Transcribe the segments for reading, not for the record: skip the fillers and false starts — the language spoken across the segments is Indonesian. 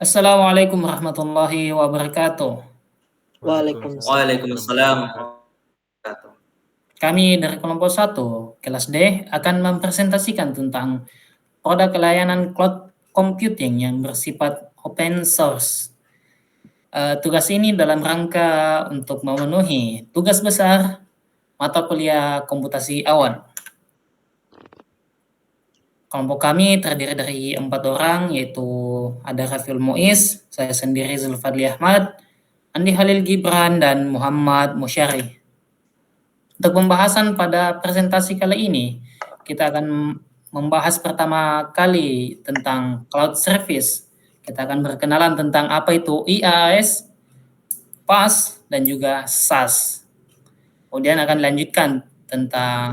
Assalamualaikum warahmatullahi wabarakatuh. Waalaikumsalam Waalaikumsalam warahmatullahi wabarakatuh. warahmatullahi wabarakatuh. Kami dari kelompok 1, kelas D, akan mempresentasikan tentang produk layanan cloud computing yang bersifat open source. Tugas ini dalam rangka untuk memenuhi tugas besar mata kuliah komputasi awan. Kelompok kami terdiri dari 4 orang, yaitu ada Rafiul Muiz, saya sendiri Zulfadli Ahmad, Andi Halil Gibran, dan Muhammad Musyari. Untuk pembahasan pada presentasi kali ini, kita akan membahas pertama kali tentang cloud service. Kita akan berkenalan tentang apa itu IaaS, PaaS, dan juga SaaS. Kemudian akan lanjutkan tentang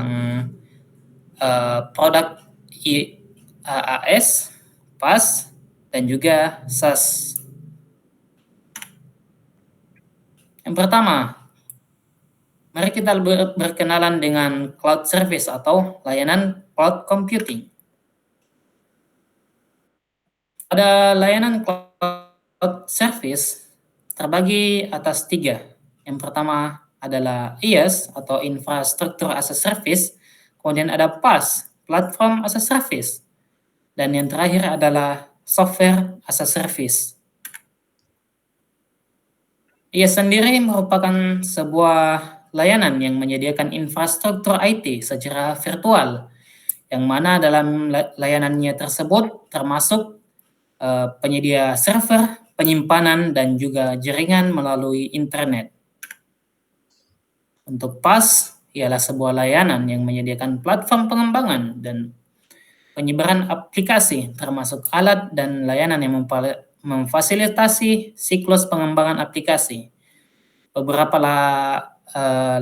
produk IaaS, PaaS, dan juga SaaS. Yang pertama, mari kita berkenalan dengan cloud service atau layanan cloud computing. Pada layanan cloud service terbagi atas 3. Yang pertama adalah IaaS atau Infrastructure as a Service, kemudian ada PaaS, Platform as a Service, dan yang terakhir adalah Software as a Service. IaaS sendiri merupakan sebuah layanan yang menyediakan infrastruktur IT secara virtual, yang mana dalam layanannya tersebut termasuk penyedia server, penyimpanan, dan juga jaringan melalui internet. Untuk PaaS ialah sebuah layanan yang menyediakan platform pengembangan dan penyebaran aplikasi, termasuk alat dan layanan yang memfasilitasi siklus pengembangan aplikasi. Beberapa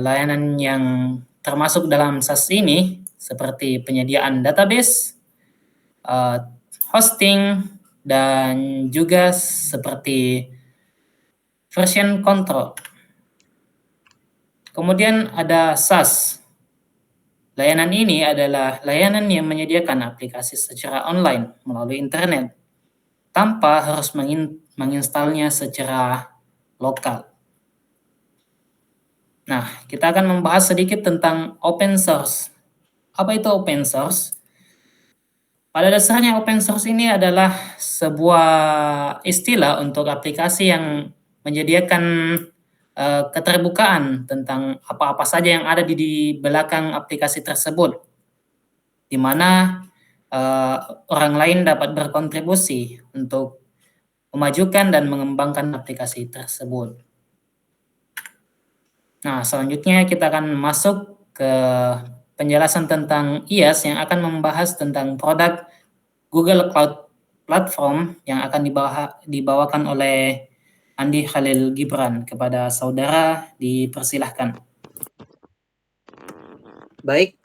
layanan yang termasuk dalam SaaS ini seperti penyediaan database, hosting, dan juga seperti version control. Kemudian ada SaaS. Layanan ini adalah layanan yang menyediakan aplikasi secara online melalui internet tanpa harus menginstalnya secara lokal. Nah, kita akan membahas sedikit tentang open source. Apa itu open source? Pada dasarnya open source ini adalah sebuah istilah untuk aplikasi yang menyediakan keterbukaan tentang apa-apa saja yang ada di belakang aplikasi tersebut, di mana orang lain dapat berkontribusi untuk memajukan dan mengembangkan aplikasi tersebut. Nah, selanjutnya kita akan masuk ke penjelasan tentang IaaS yang akan membahas tentang produk Google Cloud Platform yang akan dibawakan oleh Andi Halil Gibran. Kepada saudara dipersilahkan. Baik,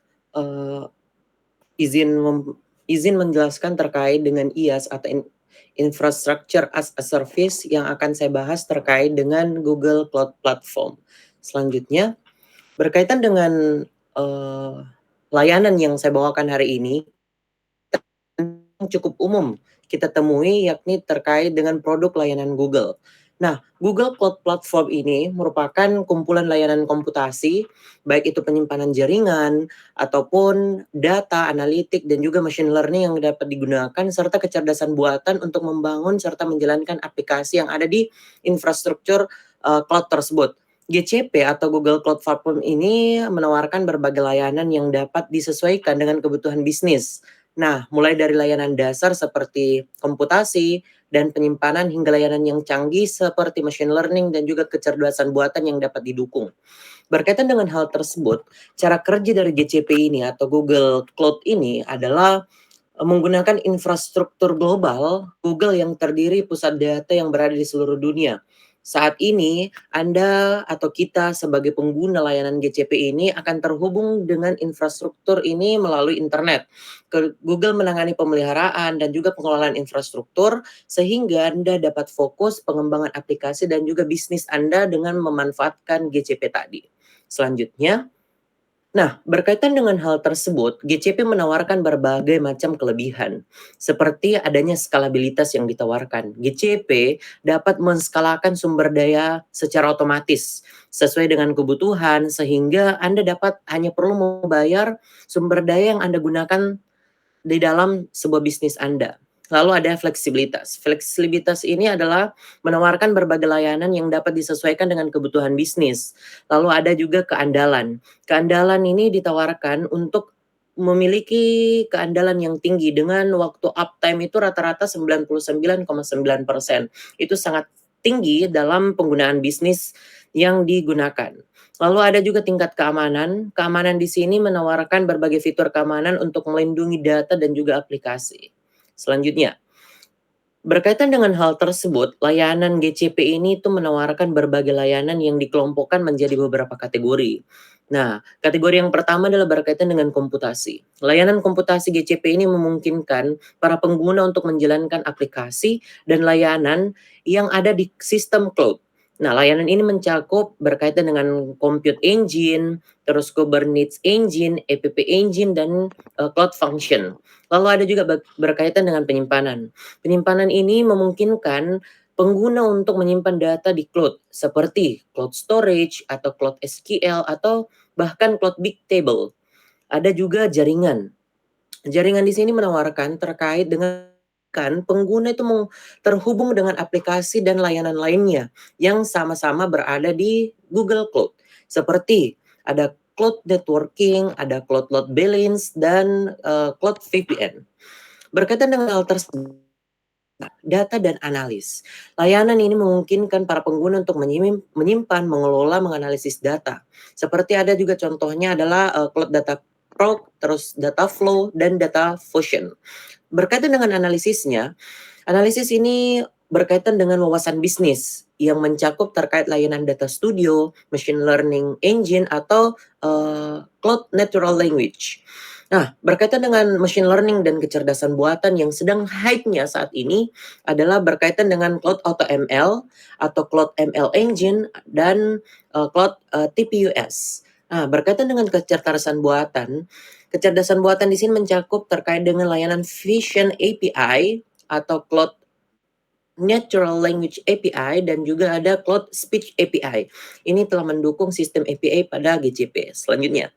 izin menjelaskan terkait dengan IaaS atau Infrastructure as a Service yang akan saya bahas terkait dengan Google Cloud Platform. Selanjutnya, berkaitan dengan layanan yang saya bawakan hari ini, cukup umum kita temui yakni terkait dengan produk layanan Google. Nah, Google Cloud Platform ini merupakan kumpulan layanan komputasi, baik itu penyimpanan jaringan, ataupun data, analitik, dan juga machine learning yang dapat digunakan, serta kecerdasan buatan untuk membangun serta menjalankan aplikasi yang ada di infrastruktur cloud tersebut. GCP atau Google Cloud Platform ini menawarkan berbagai layanan yang dapat disesuaikan dengan kebutuhan bisnis. Nah, mulai dari layanan dasar seperti komputasi dan penyimpanan hingga layanan yang canggih seperti machine learning dan juga kecerdasan buatan yang dapat didukung. Berkaitan dengan hal tersebut, cara kerja dari GCP ini atau Google Cloud ini adalah menggunakan infrastruktur global Google yang terdiri pusat data yang berada di seluruh dunia. Saat ini, Anda atau kita sebagai pengguna layanan GCP ini akan terhubung dengan infrastruktur ini melalui internet. Google menangani pemeliharaan dan juga pengelolaan infrastruktur sehingga Anda dapat fokus pengembangan aplikasi dan juga bisnis Anda dengan memanfaatkan GCP tadi. Selanjutnya, Nah, berkaitan dengan hal tersebut, GCP menawarkan berbagai macam kelebihan, seperti adanya skalabilitas yang ditawarkan. GCP dapat menskalakan sumber daya secara otomatis, sesuai dengan kebutuhan, sehingga Anda dapat hanya perlu membayar sumber daya yang Anda gunakan di dalam sebuah bisnis Anda. Lalu ada fleksibilitas. Fleksibilitas ini adalah menawarkan berbagai layanan yang dapat disesuaikan dengan kebutuhan bisnis. Lalu ada juga keandalan. Keandalan ini ditawarkan untuk memiliki keandalan yang tinggi dengan waktu uptime itu rata-rata 99,9%. Itu sangat tinggi dalam penggunaan bisnis yang digunakan. Lalu ada juga tingkat keamanan. Keamanan di sini menawarkan berbagai fitur keamanan untuk melindungi data dan juga aplikasi. Selanjutnya, berkaitan dengan hal tersebut, layanan GCP ini tuh menawarkan berbagai layanan yang dikelompokkan menjadi beberapa kategori. Nah, kategori yang pertama adalah berkaitan dengan komputasi. Layanan komputasi GCP ini memungkinkan para pengguna untuk menjalankan aplikasi dan layanan yang ada di sistem cloud. Nah, layanan ini mencakup berkaitan dengan Compute Engine, terus Kubernetes Engine, app Engine, dan Cloud Function. Lalu ada juga berkaitan dengan penyimpanan. Penyimpanan ini memungkinkan pengguna untuk menyimpan data di cloud, seperti cloud storage atau cloud SQL atau bahkan cloud big table. Ada juga jaringan. Jaringan di sini menawarkan terkait dengan kan pengguna itu terhubung dengan aplikasi dan layanan lainnya yang sama-sama berada di Google Cloud. Seperti ada cloud networking, ada cloud load balance, dan cloud VPN. Berkaitan dengan hal tersebut, data dan analis. Layanan ini memungkinkan para pengguna untuk menyimpan, mengelola, menganalisis data. Seperti ada juga contohnya adalah Cloud Data Pro, terus Data Flow, dan Data Fusion. Berkaitan dengan analisisnya, analisis ini berkaitan dengan wawasan bisnis yang mencakup terkait layanan data studio, machine learning engine, atau cloud natural language. Nah, berkaitan dengan machine learning dan kecerdasan buatan yang sedang hype-nya saat ini adalah berkaitan dengan Cloud Auto ML atau Cloud ML Engine dan Cloud TPUS. Nah, berkaitan dengan kecerdasan buatan di sini mencakup terkait dengan layanan Vision API atau Cloud Natural Language API dan juga ada Cloud Speech API. Ini telah mendukung sistem API pada GCP. Selanjutnya.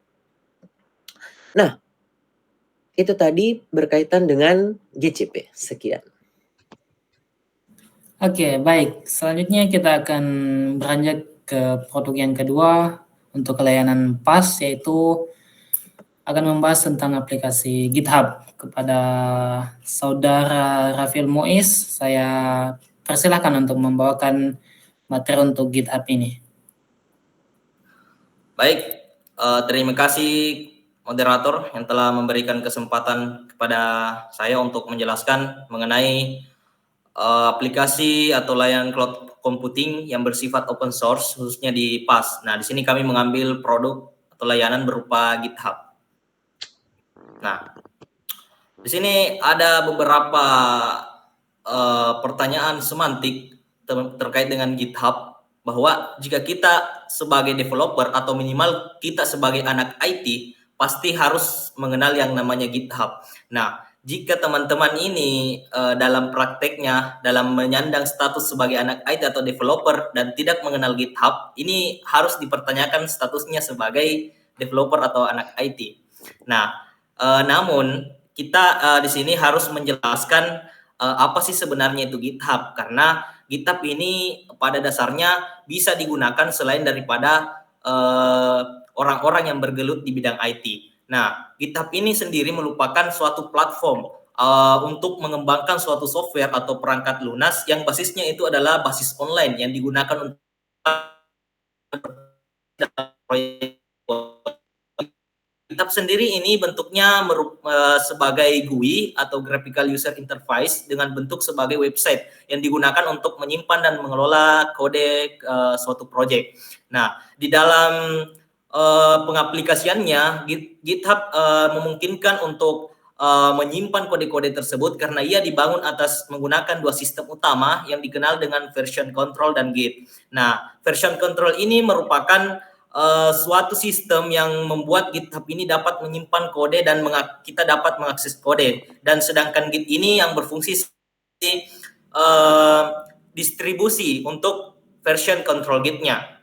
Nah, itu tadi berkaitan dengan GCP. Sekian. Oke, baik. Selanjutnya kita akan beranjak ke produk yang kedua untuk layanan PaaS, yaitu akan membahas tentang aplikasi GitHub. Kepada Saudara Rafil Muiz, saya persilahkan untuk membawakan materi untuk GitHub ini. Baik, terima kasih moderator yang telah memberikan kesempatan kepada saya untuk menjelaskan mengenai aplikasi atau layanan cloud computing yang bersifat open source, khususnya di PaaS. Nah, di sini kami mengambil produk atau layanan berupa GitHub. Nah, di sini ada beberapa pertanyaan semantik terkait dengan GitHub, bahwa jika kita sebagai developer atau minimal kita sebagai anak IT pasti harus mengenal yang namanya GitHub. Nah, jika teman-teman ini dalam prakteknya dalam menyandang status sebagai anak IT atau developer dan tidak mengenal GitHub, ini harus dipertanyakan statusnya sebagai developer atau anak IT. Nah, namun kita di sini harus menjelaskan apa sih sebenarnya itu GitHub, karena GitHub ini pada dasarnya bisa digunakan selain daripada orang-orang yang bergelut di bidang IT. Nah, GitHub ini sendiri merupakan suatu platform untuk mengembangkan suatu software atau perangkat lunas yang basisnya itu adalah basis online yang digunakan untuk proyek. GitHub sendiri ini bentuknya sebagai GUI atau Graphical User Interface dengan bentuk sebagai website yang digunakan untuk menyimpan dan mengelola kode suatu proyek. Nah, di dalam pengaplikasiannya GitHub memungkinkan untuk menyimpan kode-kode tersebut karena ia dibangun atas menggunakan dua sistem utama yang dikenal dengan version control dan Git. Nah, version control ini merupakan suatu sistem yang membuat GitHub ini dapat menyimpan kode dan kita dapat mengakses kode. Dan sedangkan Git ini yang berfungsi sebagai distribusi untuk version control Git-nya.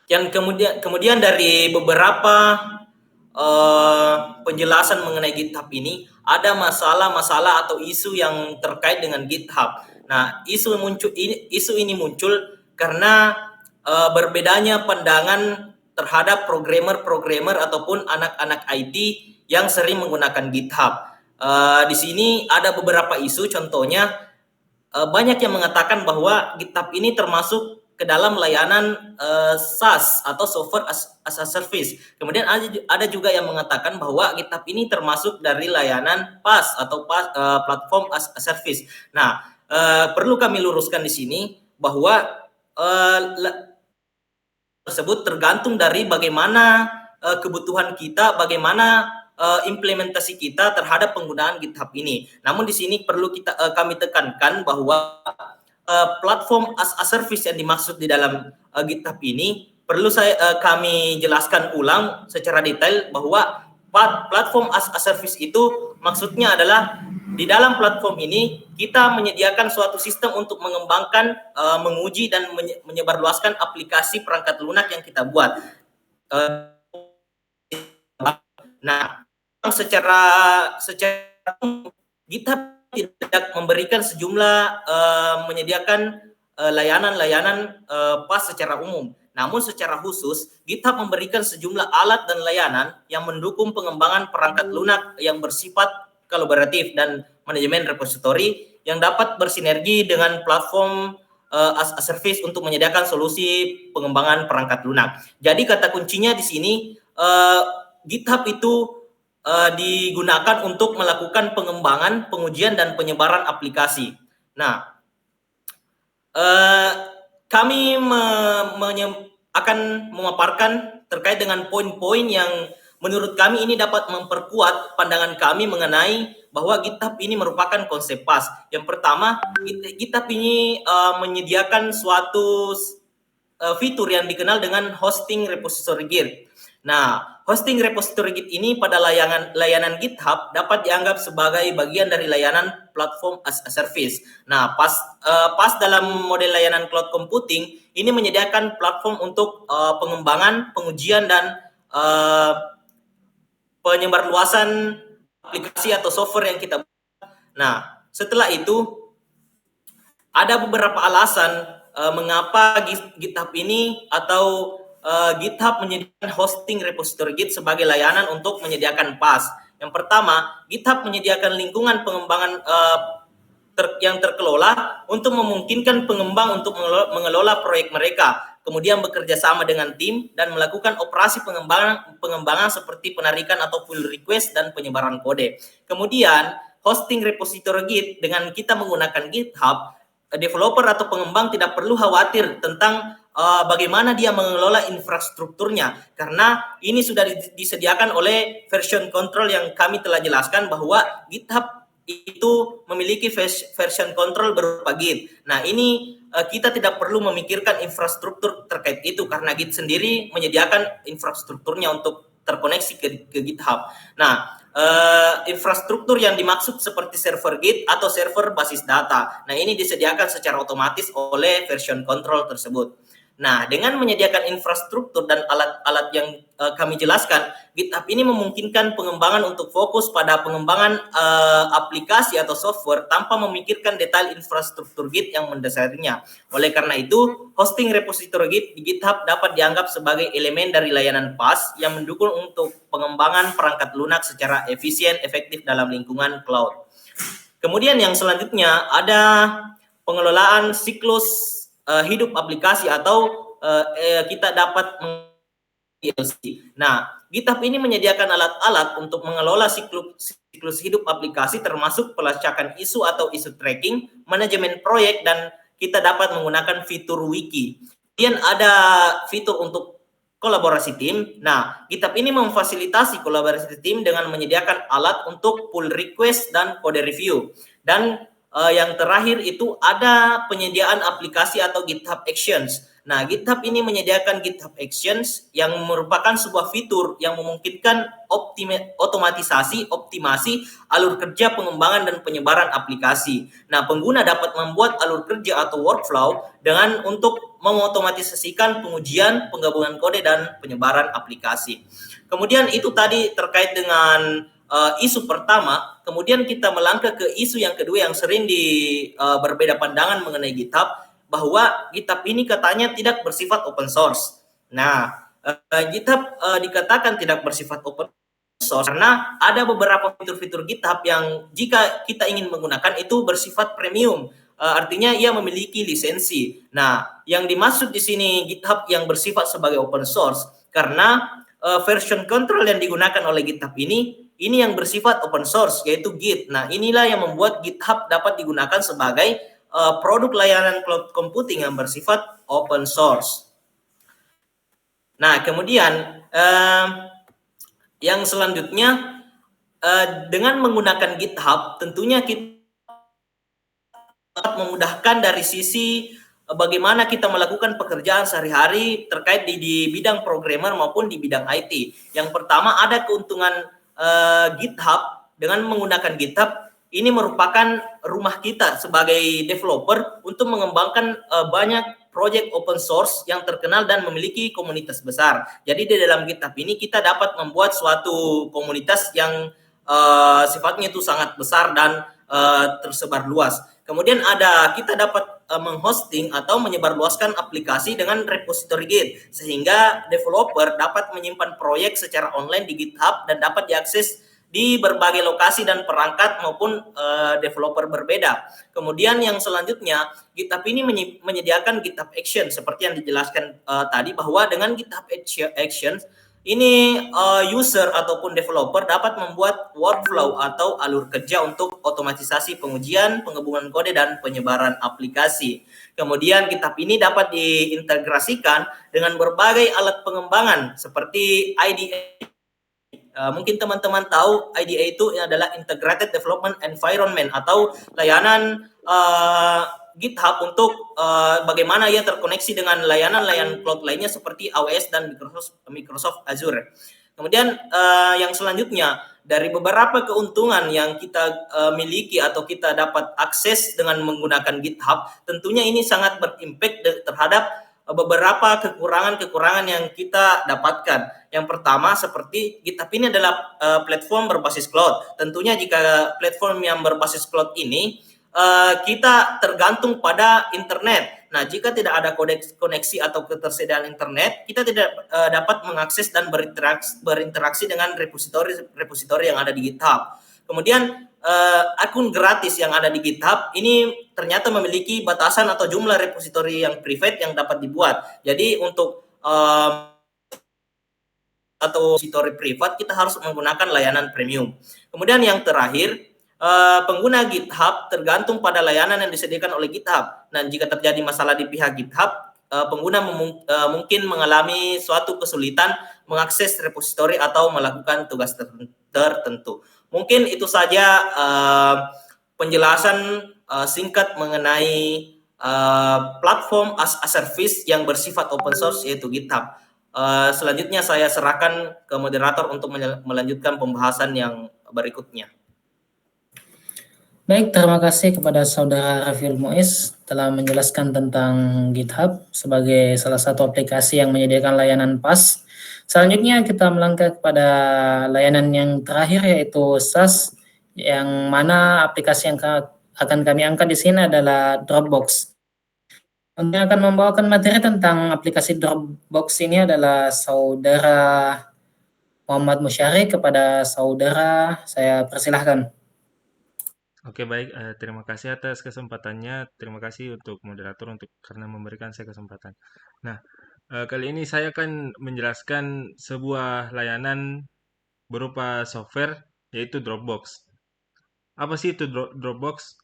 Yang kemudian dari beberapa penjelasan mengenai GitHub ini, ada masalah-masalah atau isu yang terkait dengan GitHub. Nah, isu ini muncul karena berbedanya pandangan terhadap programmer ataupun anak-anak IT yang sering menggunakan GitHub. Di sini ada beberapa isu, contohnya banyak yang mengatakan bahwa GitHub ini termasuk ke dalam layanan SaaS atau Software as a Service. Kemudian ada juga yang mengatakan bahwa GitHub ini termasuk dari layanan PaaS atau Platform as a Service. Nah, perlu kami luruskan di sini bahwa tersebut tergantung dari bagaimana kebutuhan kita, bagaimana implementasi kita terhadap penggunaan GitHub ini. Namun di sini perlu kami tekankan bahwa platform as a service yang dimaksud di dalam GitHub ini perlu kami jelaskan ulang secara detail bahwa platform as a service itu maksudnya adalah di dalam platform ini kita menyediakan suatu sistem untuk mengembangkan, menguji dan menyebarluaskan aplikasi perangkat lunak yang kita buat. Nah, secara GitHub tidak memberikan sejumlah menyediakan layanan-layanan PaaS secara umum. Namun secara khusus, GitHub memberikan sejumlah alat dan layanan yang mendukung pengembangan perangkat lunak yang bersifat kolaboratif dan manajemen repositori yang dapat bersinergi dengan platform as a service untuk menyediakan solusi pengembangan perangkat lunak. Jadi kata kuncinya di sini, GitHub itu digunakan untuk melakukan pengembangan, pengujian, dan penyebaran aplikasi. Nah, kami akan memaparkan terkait dengan poin-poin yang menurut kami ini dapat memperkuat pandangan kami mengenai bahwa GitHub ini merupakan konsep PaaS. Yang pertama, GitHub ini menyediakan suatu fitur yang dikenal dengan hosting repository Git. Nah, hosting repository Git ini pada layanan GitHub dapat dianggap sebagai bagian dari layanan platform as a service. Nah, pas dalam model layanan cloud computing ini menyediakan platform untuk pengembangan, pengujian, dan penyebarluasan aplikasi atau software yang kita buat. Nah, setelah itu ada beberapa alasan mengapa GitHub ini atau GitHub menyediakan hosting repository Git sebagai layanan untuk menyediakan PaaS. Yang pertama, GitHub menyediakan lingkungan pengembangan yang terkelola untuk memungkinkan pengembang untuk mengelola proyek mereka, kemudian bekerja sama dengan tim dan melakukan operasi pengembangan seperti penarikan atau pull request dan penyebaran kode. Kemudian, hosting repository Git dengan kita menggunakan GitHub, developer atau pengembang tidak perlu khawatir tentang bagaimana dia mengelola infrastrukturnya, karena ini sudah disediakan oleh version control yang kami telah jelaskan bahwa GitHub itu memiliki version control berupa Git. Nah, ini kita tidak perlu memikirkan infrastruktur terkait itu karena Git sendiri menyediakan infrastrukturnya untuk terkoneksi ke GitHub. Nah, infrastruktur yang dimaksud seperti server Git atau server basis data. Nah, ini disediakan secara otomatis oleh version control tersebut. Nah, dengan menyediakan infrastruktur dan alat-alat yang kami jelaskan, GitHub ini memungkinkan pengembangan untuk fokus pada pengembangan aplikasi atau software tanpa memikirkan detail infrastruktur Git yang mendasarinya. Oleh karena itu, hosting repository Git di GitHub dapat dianggap sebagai elemen dari layanan PaaS yang mendukung untuk pengembangan perangkat lunak secara efisien, efektif dalam lingkungan cloud. Kemudian yang selanjutnya ada pengelolaan siklus hidup aplikasi atau kita dapat DLC. Nah, GitHub ini menyediakan alat-alat untuk mengelola siklus hidup aplikasi termasuk pelacakan isu atau isu tracking, manajemen proyek, dan kita dapat menggunakan fitur wiki. Kemudian ada fitur untuk kolaborasi tim. Nah, GitHub ini memfasilitasi kolaborasi tim dengan menyediakan alat untuk pull request dan kode review. Dan yang terakhir itu ada penyediaan aplikasi atau GitHub Actions. Nah, GitHub ini menyediakan GitHub Actions yang merupakan sebuah fitur yang memungkinkan otomatisasi, optimasi alur kerja pengembangan dan penyebaran aplikasi. Nah, pengguna dapat membuat alur kerja atau workflow untuk mengotomatisasikan pengujian, penggabungan kode, dan penyebaran aplikasi. Kemudian itu tadi terkait dengan isu pertama. Kemudian kita melangkah ke isu yang kedua yang sering berbeda pandangan mengenai GitHub, bahwa GitHub ini katanya tidak bersifat open source. Nah, GitHub dikatakan tidak bersifat open source karena ada beberapa fitur-fitur GitHub yang jika kita ingin menggunakan itu bersifat premium. Artinya ia memiliki lisensi. Nah, yang dimaksud di sini GitHub yang bersifat sebagai open source karena version control yang digunakan oleh GitHub ini yang bersifat open source, yaitu Git. Nah, inilah yang membuat GitHub dapat digunakan sebagai produk layanan cloud computing yang bersifat open source. Nah, kemudian yang selanjutnya, dengan menggunakan GitHub, tentunya kita dapat memudahkan dari sisi bagaimana kita melakukan pekerjaan sehari-hari terkait di bidang programmer maupun di bidang IT. Yang pertama, ada keuntungan GitHub. Dengan menggunakan GitHub, ini merupakan rumah kita sebagai developer untuk mengembangkan banyak project open source yang terkenal dan memiliki komunitas besar. Jadi di dalam GitHub ini kita dapat membuat suatu komunitas yang sifatnya itu sangat besar dan tersebar luas. Kemudian kita dapat menghosting atau menyebarluaskan aplikasi dengan repository Git, sehingga developer dapat menyimpan proyek secara online di GitHub dan dapat diakses di berbagai lokasi dan perangkat maupun developer berbeda. Kemudian yang selanjutnya, GitHub ini menyediakan GitHub Actions seperti yang dijelaskan tadi, bahwa dengan GitHub Actions ini user ataupun developer dapat membuat workflow atau alur kerja untuk otomatisasi pengujian, penggabungan kode, dan penyebaran aplikasi. Kemudian GitHub ini dapat diintegrasikan dengan berbagai alat pengembangan seperti IDE. Mungkin teman-teman tahu IDE itu adalah Integrated Development Environment atau layanan GitHub untuk bagaimana ia terkoneksi dengan layanan-layanan cloud lainnya seperti AWS dan Microsoft Azure. Kemudian yang selanjutnya, dari beberapa keuntungan yang kita miliki atau kita dapat akses dengan menggunakan GitHub, tentunya ini sangat berimpact terhadap beberapa kekurangan-kekurangan yang kita dapatkan. Yang pertama, seperti GitHub ini adalah platform berbasis cloud. Tentunya jika platform yang berbasis cloud ini kita tergantung pada internet. Nah, jika tidak ada koneksi atau ketersediaan internet, kita tidak dapat mengakses dan berinteraksi dengan repositori yang ada di GitHub. Kemudian akun gratis yang ada di GitHub ini ternyata memiliki batasan atau jumlah repositori yang private yang dapat dibuat. Jadi untuk atau repositori privat kita harus menggunakan layanan premium. Kemudian yang terakhir, pengguna GitHub tergantung pada layanan yang disediakan oleh GitHub. Dan jika terjadi masalah di pihak GitHub, pengguna mungkin mengalami suatu kesulitan mengakses repositori atau melakukan tugas tertentu. Mungkin itu saja penjelasan singkat mengenai platform as a service yang bersifat open source, yaitu GitHub. Selanjutnya saya serahkan ke moderator untuk melanjutkan pembahasan yang berikutnya. Baik, terima kasih kepada Saudara Rafiul Muiz telah menjelaskan tentang GitHub sebagai salah satu aplikasi yang menyediakan layanan PaaS. Selanjutnya kita melangkah kepada layanan yang terakhir, yaitu SaaS, yang mana aplikasi yang akan kami angkat di sini adalah Dropbox. Yang akan membawakan materi tentang aplikasi Dropbox ini adalah Saudara Muhammad Musyari. Kepada saudara, saya persilahkan. Oke, baik. Terima kasih atas kesempatannya. Terima kasih untuk moderator karena memberikan saya kesempatan. Nah, kali ini saya akan menjelaskan sebuah layanan berupa software, yaitu Dropbox. Apa sih itu Dropbox?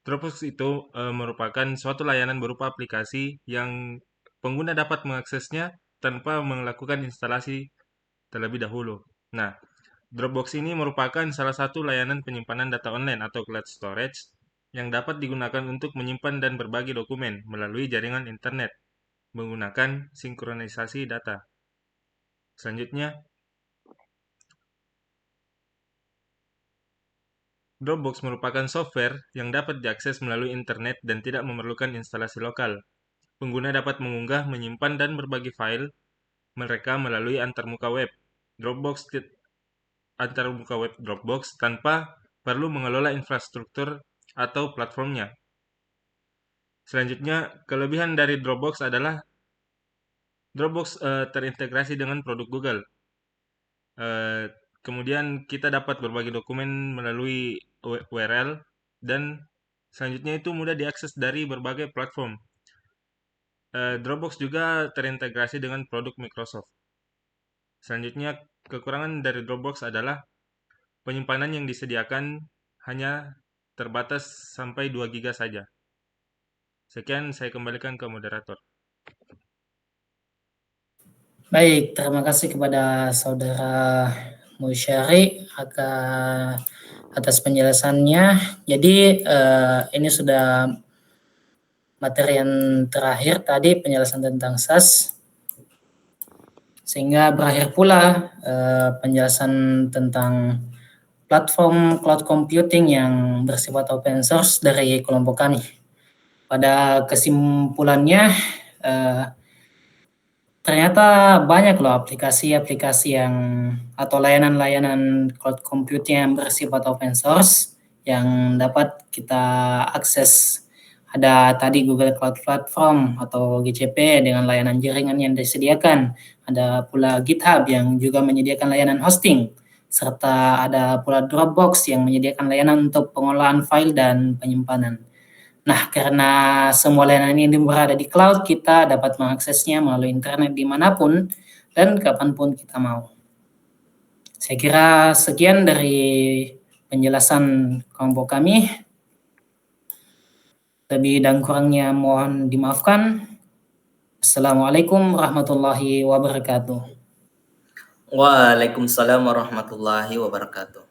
Dropbox itu merupakan suatu layanan berupa aplikasi yang pengguna dapat mengaksesnya tanpa melakukan instalasi terlebih dahulu. Nah, Dropbox ini merupakan salah satu layanan penyimpanan data online atau cloud storage yang dapat digunakan untuk menyimpan dan berbagi dokumen melalui jaringan internet. menggunakan sinkronisasi data. Selanjutnya, Dropbox merupakan software yang dapat diakses melalui internet dan tidak memerlukan instalasi lokal. Pengguna dapat mengunggah, menyimpan, dan berbagi file mereka melalui antarmuka web Dropbox tanpa perlu mengelola infrastruktur atau platformnya. Selanjutnya, kelebihan dari Dropbox adalah Dropbox terintegrasi dengan produk Google. Kemudian kita dapat berbagi dokumen melalui URL dan selanjutnya itu mudah diakses dari berbagai platform. Dropbox juga terintegrasi dengan produk Microsoft. Selanjutnya, kekurangan dari Dropbox adalah penyimpanan yang disediakan hanya terbatas sampai 2 GB saja. Sekian, saya kembalikan ke moderator. Baik, terima kasih kepada Saudara Musyari atas penjelasannya. Jadi ini sudah materi yang terakhir tadi, penjelasan tentang SAS. Sehingga berakhir pula penjelasan tentang platform cloud computing yang bersifat open source dari kelompok kami. Pada kesimpulannya, ternyata banyak loh aplikasi-aplikasi yang atau layanan-layanan cloud computing yang bersifat open source yang dapat kita akses. Ada tadi Google Cloud Platform atau GCP dengan layanan jaringan yang disediakan. Ada pula GitHub yang juga menyediakan layanan hosting. Serta ada pula Dropbox yang menyediakan layanan untuk pengolahan file dan penyimpanan. Nah, karena semua layanan ini berada di cloud, kita dapat mengaksesnya melalui internet dimanapun dan kapanpun kita mau. Saya kira sekian dari penjelasan kelompok kami. Lebih dan kurangnya mohon dimaafkan. Assalamualaikum warahmatullahi wabarakatuh. Waalaikumsalam warahmatullahi wabarakatuh.